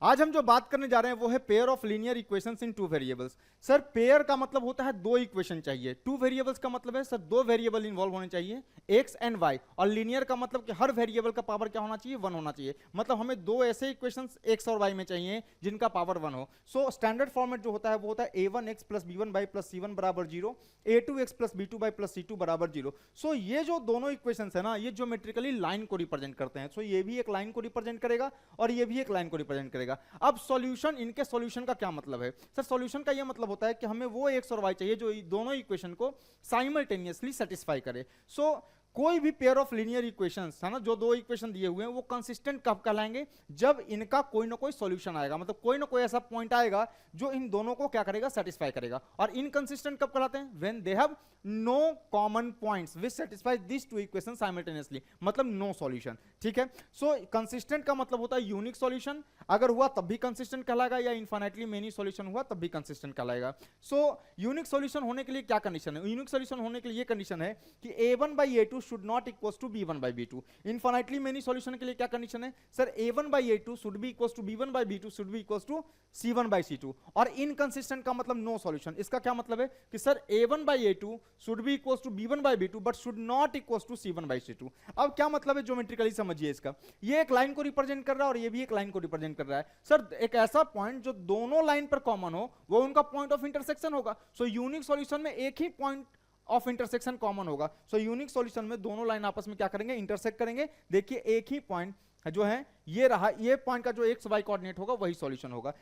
आज हम जो बात करने जा रहे हैं वो है pair of linear equations in two variables. Sir pair का मतलब होता है दो इक्वेशन चाहिए, टू वेरिएबल्स का मतलब है सर दो वेरिएबल इन्वॉल्व होने चाहिए एक्स एंड वाई, और लीनियर का मतलब कि हर वेरिएबल का पावर क्या होना चाहिए, वन होना चाहिए। मतलब हमें दो ऐसे इक्वेशंस एक्स और वाई में चाहिए जिनका पावर वन हो। सो स्टैंडर्ड फॉर्मेट जो होता है वो होता है a1x plus b1 by plus c1 बराबर zero, a2x plus b2 by plus c2 बराबर जीरो। सो ये जो दोनों इक्वेशंस है ना, ये ज्योमेट्रिकली लाइन को रिप्रेजेंट करते हैं। सो ये भी एक लाइन को रिप्रेजेंट करेगा और ये भी एक लाइन को रिप्रेजेंट करेगा। अब सॉल्यूशन, इनके सॉल्यूशन का क्या मतलब है? सर सॉल्यूशन का ये मतलब होता है कि हमें वो एक्स और वाई चाहिए जो दोनों इक्वेशन को साइमल्टेनियसली सेटिस्फाई करे। सो कोई भी पेयर ऑफ लीनियर इक्वेशंस है ना, जो दो इक्वेशन दिए हुए हैं वो कंसिस्टेंट कब कहलाएंगे? जब इनका कोई ना कोई सॉल्यूशन आएगा, मतलब कोई ना कोई ऐसा पॉइंट आएगा जो इन दोनों को क्या करेगा, सेटिस्फाई करेगा। और इनकंसिस्टेंट कब कहलाते हैं? When they have no common points which satisfy this two equation simultaneously, मतलब नो सॉल्यूशन। ठीक है। सो कंसिस्टेंट का मतलब होता है यूनिक सॉल्यूशन, अगर हुआ तब भी कंसिस्टेंट कहलाएगा, या इनफाइनाइटली मेनी सॉल्यूशन हुआ तब भी कंसिस्टेंट कहलाएगा। सो यूनिक सॉल्यूशन होने के लिए क्या कंडीशन है? यूनिक सॉल्यूशन होने के लिए ये कंडीशन है कि a1 by a2 should not equals to b1 by b2। Infinitely many solution के लिए क्या कंडीशन है? Sir a1 by a2 should be equals to b1 by b2 should be equals to c1 by c2। और inconsistent का मतलब no solution. इसका क्या मतलब है कि sir a1 by a2 should be equals to b1 by b2 but should not equals to c1 by c2। अब क्या मतलब है ज्योमेट्रिकली समझिए इसका। ये एक लाइन को रिप्रेजेंट कर रहा है और ये भी एक लाइन को रिप्रेजेंट कर रहा है। सर एक ऐसा पॉइंट जो दोनों लाइन पर कॉमन हो वो उनका पॉइंट ऑफ इंटरसेक्शन होगा। सो यूनिक सॉल्यूशन में एक ही पॉइंट ऑफ इंटरसेक्शन कॉमन होगा। सो यूनिक सॉल्यूशन में दोनों लाइन आपस में क्या करेंगे, इंटरसेक्ट करेंगे। देखिए एक ही पॉइंट जो है ये रहा, ये पॉइंट का जो एक्स वाई कोऑर्डिनेट होगा वही सॉल्यूशन होगा।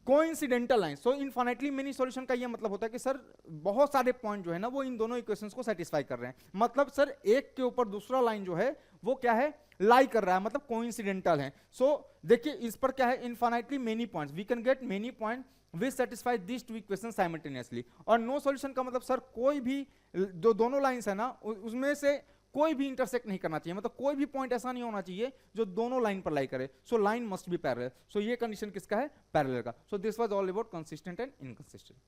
कोइंसिडेंटल लाइन, सो इनफाइनाइटली मेनी सॉल्यूशन का ये मतलब होता है कि सर बहुत सारे पॉइंट जो है ना वो इन दोनों इक्वेशंस को सेटिस्फाई कर रहे हैं। मतलब सर एक के ऊपर दूसरा लाइन जो है वो क्या है, लाई कर रहा है, मतलब कोइंसिडेंटल है। सो देखिए इस पर क्या है, infinitely many points, we can get many point which satisfy this two equation simultaneously. और नो सॉल्यूशन का मतलब सर कोई भी जो दोनों लाइंस है ना उसमें से कोई भी इंटरसेक्ट नहीं करना चाहिए, मतलब कोई भी पॉइंट ऐसा नहीं होना चाहिए जो दोनों लाइन पर लाई करे। So line must be parallel. So ये कंडीशन किसका है, पैरेलल का। So this was all about consistent and inconsistent.